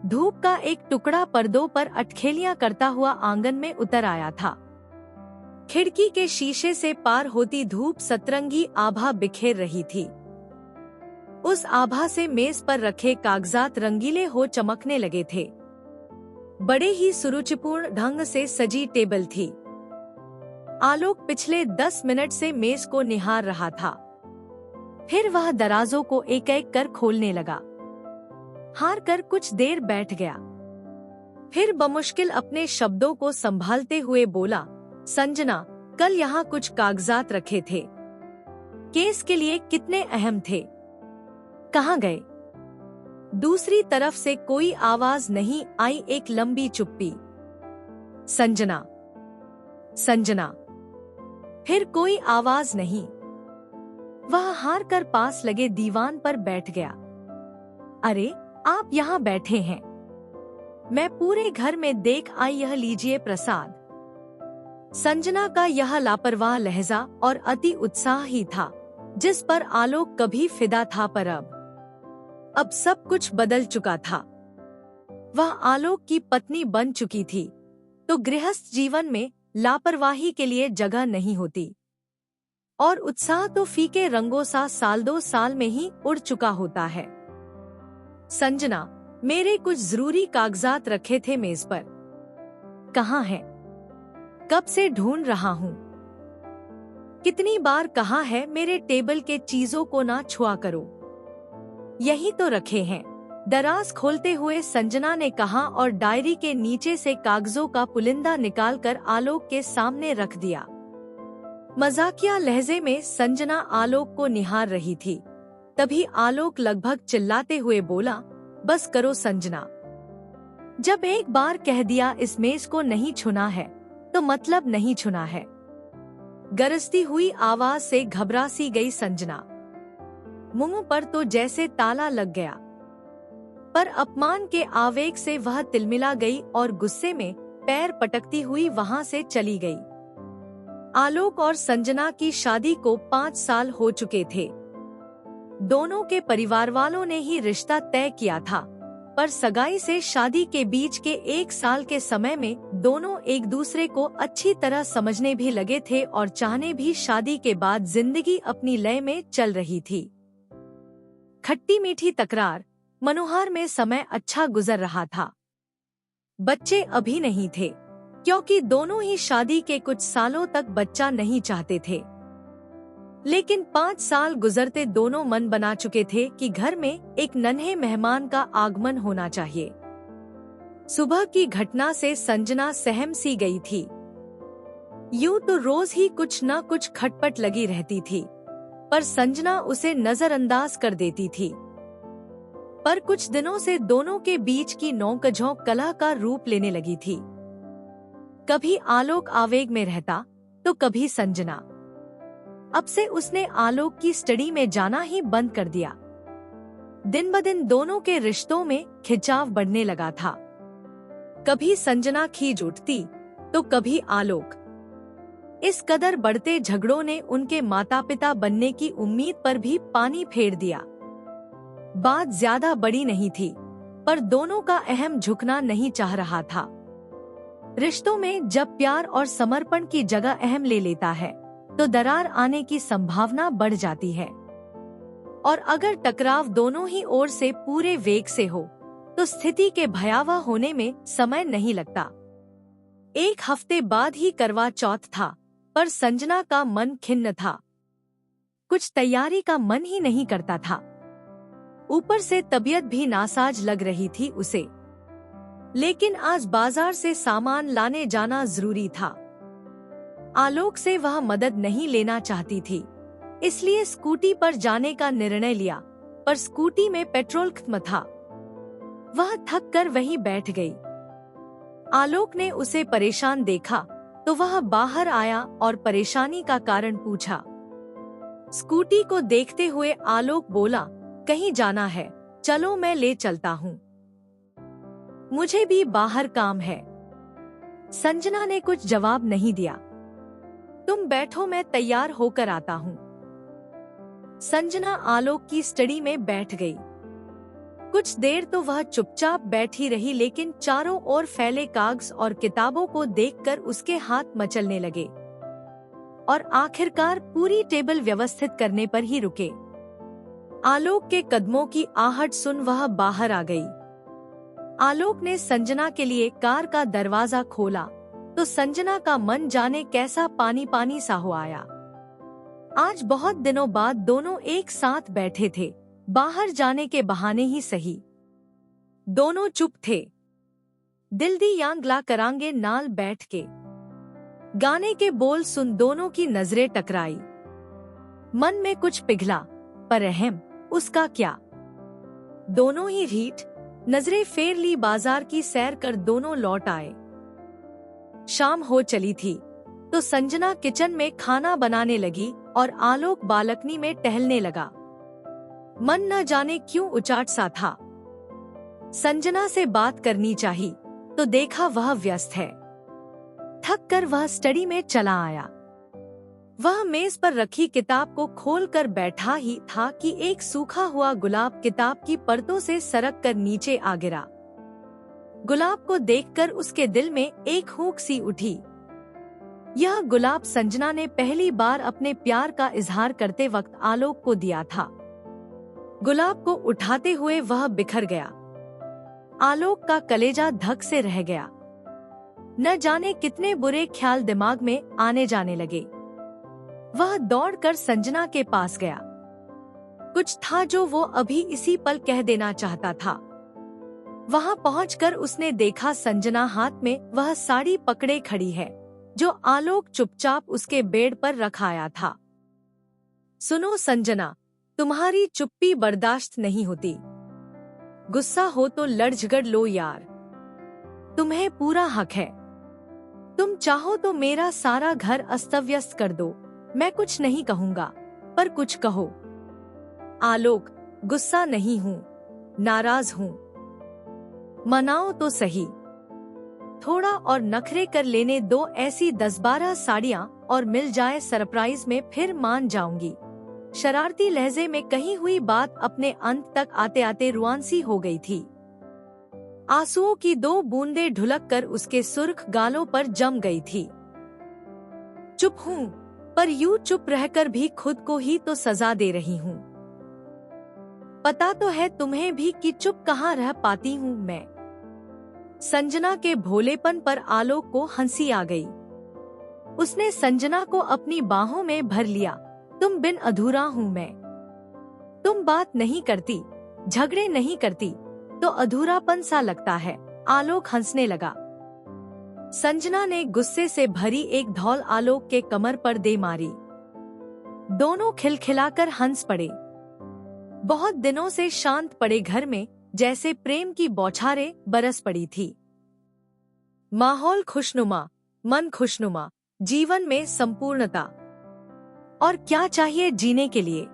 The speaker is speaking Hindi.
धूप का एक टुकड़ा पर्दों पर अटखेलियां करता हुआ आंगन में उतर आया था। खिड़की के शीशे से पार होती धूप सतरंगी आभा बिखेर रही थी। उस आभा से मेज पर रखे कागजात रंगीले हो चमकने लगे थे। बड़े ही सुरुचिपूर्ण ढंग से सजी टेबल थी। आलोक पिछले 10 मिनट से मेज को निहार रहा था। फिर वह दराजों को एक एक कर खोलने लगा। हार कर कुछ देर बैठ गया। फिर बमुश्किल अपने शब्दों को संभालते हुए बोला, संजना, कल यहाँ कुछ कागजात रखे थे। केस के लिए कितने अहम थे, कहाँ गए? दूसरी तरफ से कोई आवाज नहीं आई। एक लंबी चुप्पी। संजना, संजना। फिर कोई आवाज नहीं। वह हार कर पास लगे दीवान पर बैठ गया। अरे, आप यहाँ बैठे हैं। मैं पूरे घर में देख आई, यह लीजिए प्रसाद। संजना का यह लापरवाह लहजा और अति उत्साह ही था जिस पर आलोक कभी फिदा था, पर अब सब कुछ बदल चुका था। वह आलोक की पत्नी बन चुकी थी, तो गृहस्थ जीवन में लापरवाही के लिए जगह नहीं होती, और उत्साह तो फीके रंगों सा साल 2 साल में ही उड़ चुका होता है। संजना, मेरे कुछ जरूरी कागजात रखे थे मेज पर, कहाँ हैं? कब से ढूंढ रहा हूँ। कितनी बार कहा है मेरे टेबल के चीजों को ना छुआ करो। यही तो रखे हैं। दराज खोलते हुए संजना ने कहा और डायरी के नीचे से कागजों का पुलिंदा निकालकर आलोक के सामने रख दिया। मजाकिया लहजे में संजना आलोक को निहार रही थी। तभी आलोक लगभग चिल्लाते हुए बोला, बस करो संजना। जब एक बार कह दिया इस मेज को नहीं छूना है, तो मतलब नहीं छूना है। गरजती हुई आवाज से घबरा सी गई संजना। मुंह पर तो जैसे ताला लग गया, पर अपमान के आवेग से वह तिलमिला गई और गुस्से में पैर पटकती हुई वहां से चली गई। आलोक और संजना की शादी को 5 साल हो चुके थे। दोनों के परिवार वालों ने ही रिश्ता तय किया था, पर सगाई से शादी के बीच के 1 साल के समय में दोनों एक दूसरे को अच्छी तरह समझने भी लगे थे और चाहने भी। शादी के बाद जिंदगी अपनी लय में चल रही थी। खट्टी मीठी तकरार, मनोहार में समय अच्छा गुजर रहा था। बच्चे अभी नहीं थे, क्योंकि दोनों ही शादी के कुछ सालों तक बच्चा नहीं चाहते थे। लेकिन 5 साल गुजरते दोनों मन बना चुके थे कि घर में एक नन्हे मेहमान का आगमन होना चाहिए। सुबह की घटना से संजना सहम सी गई थी। यूं तो रोज ही कुछ न कुछ खटपट लगी रहती थी, पर संजना उसे नजरअंदाज कर देती थी। पर कुछ दिनों से दोनों के बीच की नोक-झोंक कलह का रूप लेने लगी थी। कभी आलोक आवेग में रहता, तो कभी संजना। अब से उसने आलोक की स्टडी में जाना ही बंद कर दिया। दिन ब दिन दोनों के रिश्तों में खिंचाव बढ़ने लगा था। कभी संजना खींच उठती, तो कभी आलोक। इस कदर बढ़ते झगड़ों ने उनके माता पिता बनने की उम्मीद पर भी पानी फेर दिया। बात ज्यादा बड़ी नहीं थी, पर दोनों का अहम झुकना नहीं चाह रहा था। रिश्तों में जब प्यार और समर्पण की जगह अहम ले लेता है, तो दरार आने की संभावना बढ़ जाती है। और अगर टकराव दोनों ही ओर से पूरे वेग से हो, तो स्थिति के भयावह होने में समय नहीं लगता। 1 हफ्ते बाद ही करवा चौथ था, पर संजना का मन खिन्न था। कुछ तैयारी का मन ही नहीं करता था। ऊपर से तबीयत भी नासाज लग रही थी उसे। लेकिन आज बाजार से सामान लाने जाना जरूरी था। आलोक से वह मदद नहीं लेना चाहती थी, इसलिए स्कूटी पर जाने का निर्णय लिया, पर स्कूटी में पेट्रोल खत्म था। वह थक कर वहीं बैठ गई। आलोक ने उसे परेशान देखा, तो वह बाहर आया और परेशानी का कारण पूछा। स्कूटी को देखते हुए आलोक बोला, कहीं जाना है, चलो मैं ले चलता हूँ। मुझे भी बाहर काम है। संजना ने कुछ जवाब नहीं दिया। तुम बैठो, मैं तैयार होकर आता हूँ। संजना आलोक की स्टडी में बैठ गई। कुछ देर तो वह चुपचाप बैठी रही, लेकिन चारों ओर फैले कागज और किताबों को देखकर उसके हाथ मचलने लगे और आखिरकार पूरी टेबल व्यवस्थित करने पर ही रुके। आलोक के कदमों की आहट सुन वह बाहर आ गई। आलोक ने संजना के लिए कार का दरवाजा खोला तो संजना का मन जाने कैसा पानी पानी सा हो आया। आज बहुत दिनों बाद दोनों एक साथ बैठे थे, बाहर जाने के बहाने ही सही। दोनों चुप थे। दिल दी यांगला करांगे नाल बैठ के गाने के बोल सुन दोनों की नजरें टकराई। मन में कुछ पिघला, पर रहम उसका क्या। दोनों ही रीठ नजरें फेर ली, बाजार की सैर कर दोनों लौट आए। शाम हो चली थी तो संजना किचन में खाना बनाने लगी और आलोक बालकनी में टहलने लगा। मन न जाने क्यों उचाट सा था। संजना से बात करनी चाहिए तो देखा वह व्यस्त है। थक कर वह स्टडी में चला आया। वह मेज पर रखी किताब को खोलकर बैठा ही था कि एक सूखा हुआ गुलाब किताब की परतों से सरक कर नीचे आ गिरा। गुलाब को देखकर उसके दिल में एक हुक सी उठी। यह गुलाब संजना ने पहली बार अपने प्यार का इजहार करते वक्त आलोक को दिया था। गुलाब को उठाते हुए वह बिखर गया। आलोक का कलेजा धक से रह गया। न जाने कितने बुरे ख्याल दिमाग में आने जाने लगे। वह दौड़कर संजना के पास गया। कुछ था जो वो अभी इसी पल कह देना चाहता था। वहां पहुंचकर उसने देखा संजना हाथ में वह साड़ी पकड़े खड़ी है जो आलोक चुपचाप उसके बेड पर रखाया था। सुनो संजना, तुम्हारी चुप्पी बर्दाश्त नहीं होती। गुस्सा हो तो लड़ झगड़ लो यार, तुम्हें पूरा हक है। तुम चाहो तो मेरा सारा घर अस्त-व्यस्त कर दो, मैं कुछ नहीं कहूँगा, पर कुछ कहो। आलोक, गुस्सा नहीं हूँ, नाराज हूँ। मनाओ तो सही। थोड़ा और नखरे कर लेने दो, ऐसी 10-12 साड़ियाँ और मिल जाए सरप्राइज में, फिर मान जाऊंगी। शरारती लहजे में कही हुई बात अपने अंत तक आते आते रुआंसी हो गई थी। आंसुओं की 2 बूंदें ढुलक कर उसके सुर्ख गालों पर जम गई थी। चुप हूँ, पर यूं चुप रहकर भी खुद को ही तो सजा दे रही हूँ। पता तो है तुम्हें भी कि चुप कहाँ रह पाती हूँ मैं। संजना के भोलेपन पर आलोक को हंसी आ गई। उसने संजना को अपनी बाहों में भर लिया। तुम बिन अधूरा हूँ मैं। तुम बात नहीं करती, झगड़े नहीं करती तो अधूरापन सा लगता है। आलोक हंसने लगा। संजना ने गुस्से से भरी एक धौल आलोक के कमर पर दे मारी। दोनों खिलखिलाकर हंस पड़े। बहुत दिनों से शांत पड़े घर में जैसे प्रेम की बौछारें बरस पड़ी थी। माहौल खुशनुमा, मन खुशनुमा, जीवन में संपूर्णता। और क्या चाहिए जीने के लिए।